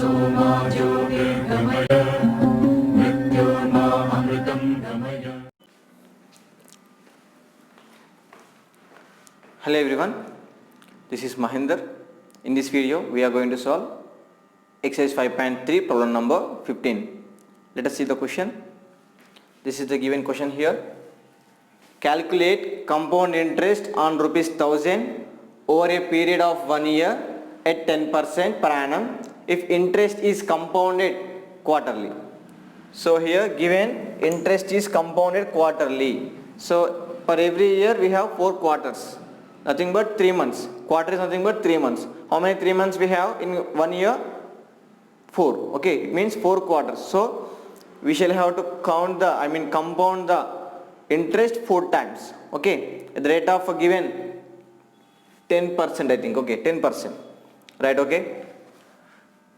सोमा ज्योतिर्गमय मृत्योर्मा अमृतं गमय. Hello everyone, this is Mahinder. In this video we are going to solve exercise 5.3 problem number 15. Let us see the question. This is the given question here. Calculate compound interest on rupees 1000 over a period of 1 year at 10% per annum if interest is compounded quarterly. So here given interest is compounded quarterly. So for every year we have 4 quarters. Nothing but 3 months. Quarter is nothing but 3 months. How many 3 months we have in 1 year? 4. Okay, it means 4 quarters. So we shall have to compound the interest 4 times. Okay, at the rate of a given 10%, I think. Okay, 10%. Right, okay?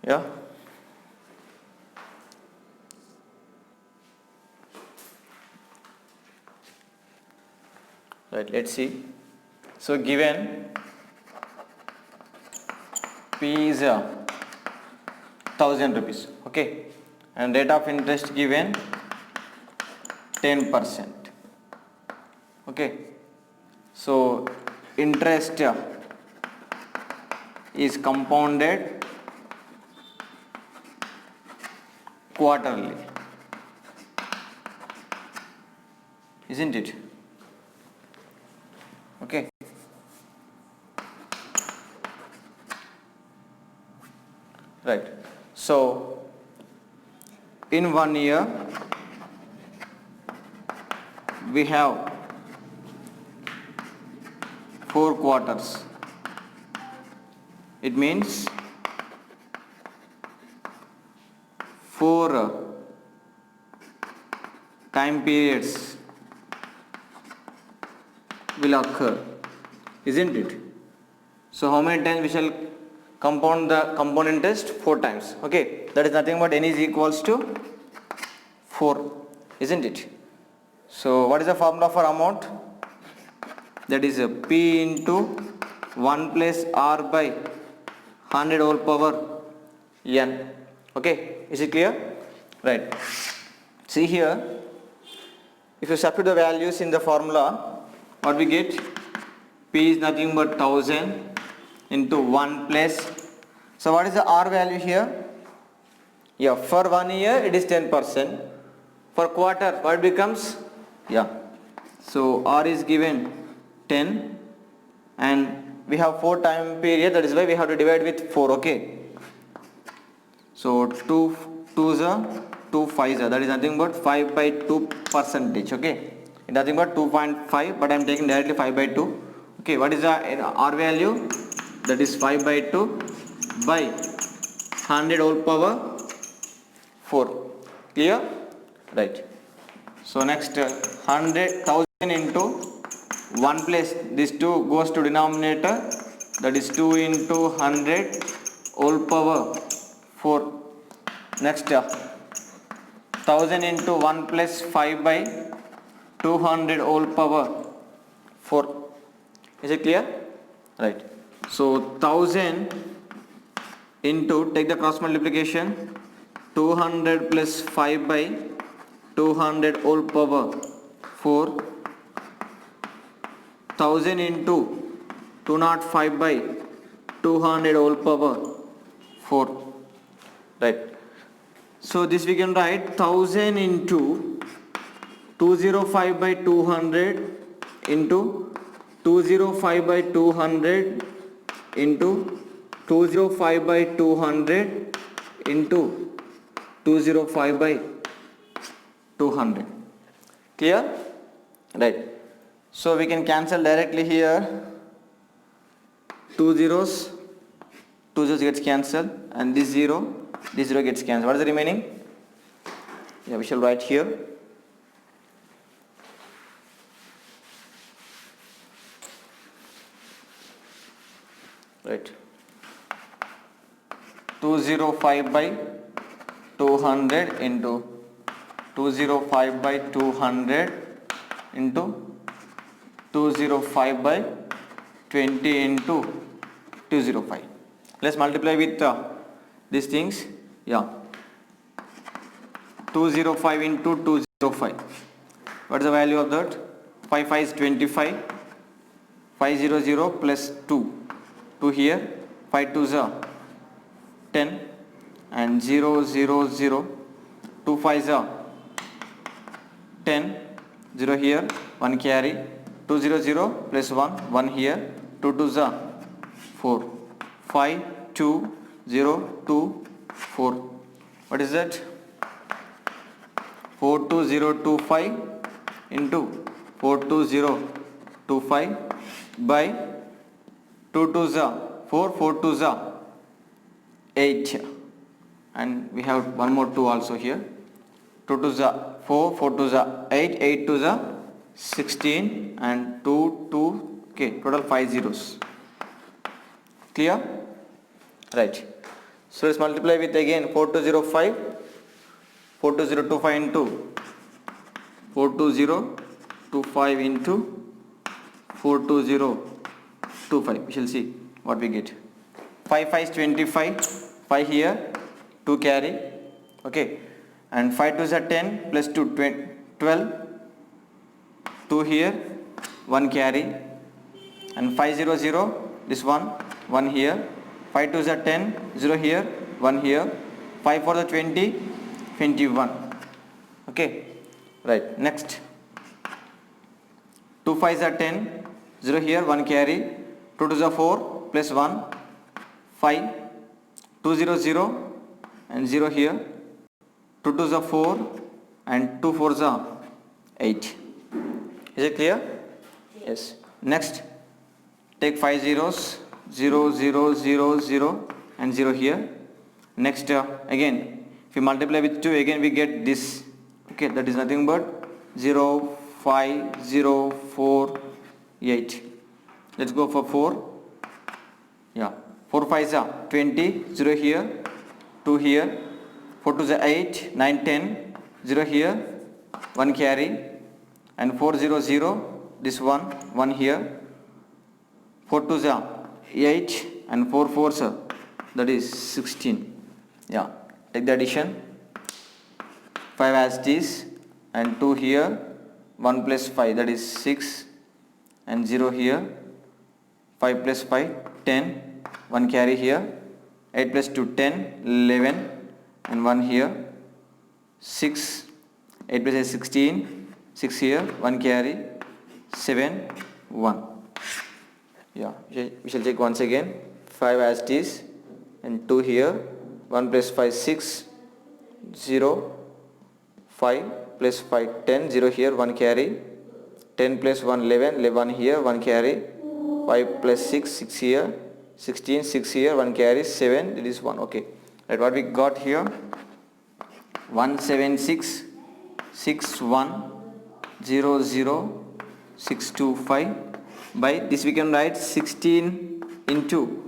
Yeah. Right, let's see. So given P is 1000 rupees, okay, and rate of interest given 10%, okay. So interest is compounded quarterly, isn't it? Okay. Right. So in 1 year we have 4 quarters. It means 4 time periods will occur, isn't it? So how many times we shall compound the compound interest? 4 times. Okay, that is nothing but n is equals to 4, isn't it? So what is the formula for amount? That is P into 1 plus R by 100 whole power n. Okay, is it clear? Right. See here, if you substitute the values in the formula, what we get? P is nothing but 1000 into 1 plus. So what is the R value here? Yeah, for 1 year it is 10%. For quarter what becomes? Yeah. So R is given 10 and we have 4 time period, that is why we have to divide with 4, okay. So 2 2s are 2 5s are, that is nothing but 5 by 2 percentage, okay. It's nothing but 2.5, but I am taking directly 5 by 2. Okay, what is the R value? That is 5 by 2 by 100 whole power 4. Clear? Right. So next 100,000 into 1 plus this 2 goes to denominator, that is 2 into 100 whole power 4. Next 1000 into 1 plus 5 by 200 whole power 4. Is it clear? Right. So 1000 into, take the cross multiplication, 200 plus 5 by 200 whole power 4. 1000 into 205 by 200 whole power 4. Right. So this we can write 1000 into 205 by 200 into 205 by 200 into 205 by 200 into 205 by 200. Clear? Right. So we can cancel directly here. 2 zeros gets cancelled, and this 0 gets cancelled. What is the remaining? Yeah, we shall write here. Right. 205 by 200 into 205 by 200 into 205 by 20 into 205. Let's multiply with these things. Yeah, 205 into 205. What is the value of that? 5 5 is 25. 500 plus 2. 2 here. 5 2 is 10. And 0 0 0. 2 5 is 10. 0 here. 1 carry. 2 0 0 plus 1. 1 here. 2 2 is 4. 5 2 0 2 4. What is that? 42025 into 42025 by 2 2 is 4, 4 2 is 8, and we have one more 2 also here. 2 2 is 4, 4 2 is 8, 8 2 is 16, and 2 2, okay, total 5 zeros. Clear? Right. So let's multiply with again 4205, 42025 into 42025 into 42025. We shall see what we get. 5 5 is 25, 5 here, 2 carry, okay, and 5 2 is 10 plus 2 12, 2 here, 1 carry, and 500 this one, 1 here, 5 2 is 10, 0 here, 1 here, 5 for the 20, 21. Okay, right. Next, 2 5 is 10, 0 here, 1 carry, 2 2 is 4 plus 1, 5, 2 0 0 and 0 here, 2 2 is 4 and 2 4 is 8. Is it clear? Yes. Next, take 5 zeros, 0 0 0 0 and 0 here. Next, again, if we multiply with 2, again we get this. Okay, that is nothing but 0 5 0 4 8. Let's go for 4. Yeah, 4 5 is 20, 0 here, 2 here, 4 2 is 8, 9 10, 0 here, 1 carry, and 4 0 0, this one, 1 here, 4 2 is 8, and 4 4 is that is 16. Yeah, take the addition. 5 as it is, and 2 here, 1 plus 5, that is 6, and 0 here, 5 plus 5, 10, 1 carry here, 8 plus 2, 10, 11, and 1 here, 6, 8 plus 8, 16, 6 here, 1 carry, 7, 1. Yeah, we shall check once again. 5 as it is, and 2 here, 1 plus 5, 6, 0, 5 plus 5, 10, 0 here, 1 carry, 10 plus 1, 11, 11 here, 1 carry, 5 plus 6, 6 here, 16, 6 here, 1 carry, 7, it is 1. Okay, right, what we got here, 176 6100625. By this we can write 16 into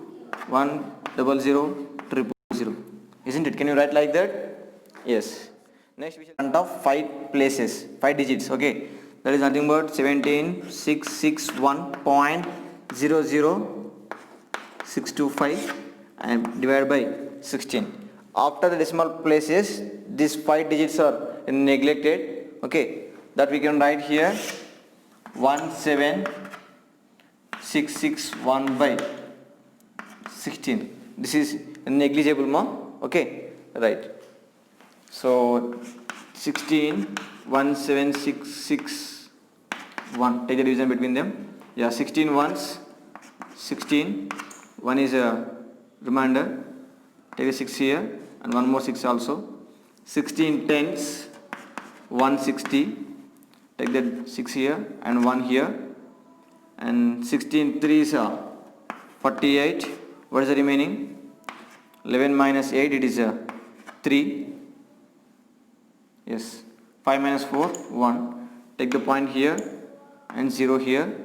1000000. Isn't it? Can you write like that? Yes. Next we shall count of 5 places, 5 digits. Okay, that is nothing but 17661.00625 and divided by 16. After the decimal places, these 5 digits are neglected. Okay, that we can write here 17661 by 16. This is negligible, ma. Okay, right. So 16 17661, take the division between them. Yeah, 16 ones 16, 1 is a remainder, take a 6 here and one more 6 also. 16 tens 160, take that 6 here and 1 here, and 16 threes are 48. What is the remaining? 11 minus 8, it is 3. Yes, 5 minus 4, 1. Take the point here and 0 here.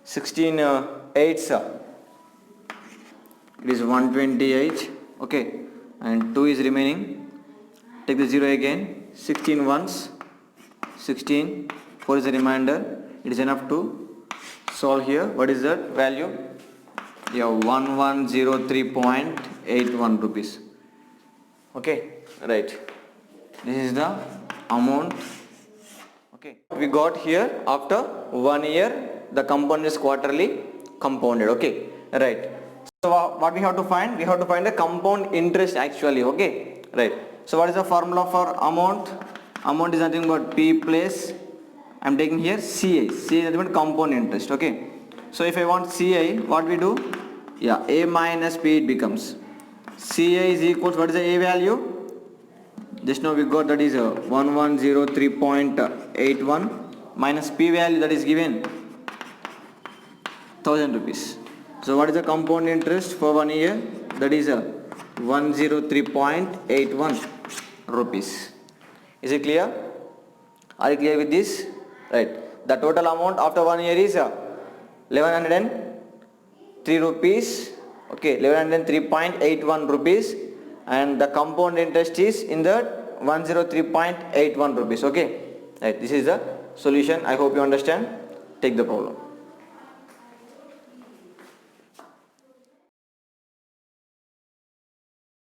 16 eights, it is 128. Okay, and 2 is remaining. Take the 0 again. 16 ones, 16. 4 is a remainder. It is enough to solve here. What is that value? Yeah, 1103.81 rupees. Okay, right. This is the amount. Okay, we got here after 1 year the compound is quarterly compounded. Okay, right. So what we have to find? We have to find the compound interest actually. Okay, right. So what is the formula for amount? Amount is nothing but P plus, I'm taking here CI. CI is nothing but compound interest. Okay. So if I want CI, what we do? Yeah, A minus P it becomes. CI is equals, what is the A value? Just now we got that is 1103.81 minus P value that is given 1000 rupees. So what is the compound interest for 1 year? That is 103.81 rupees. Is it clear? Are you clear with this? Right. The total amount after 1 year is 1103 rupees. Okay, 1103.81 rupees, and the compound interest is in the 103.81 rupees. Okay, right. This is the solution. I hope you understand. Take the problem.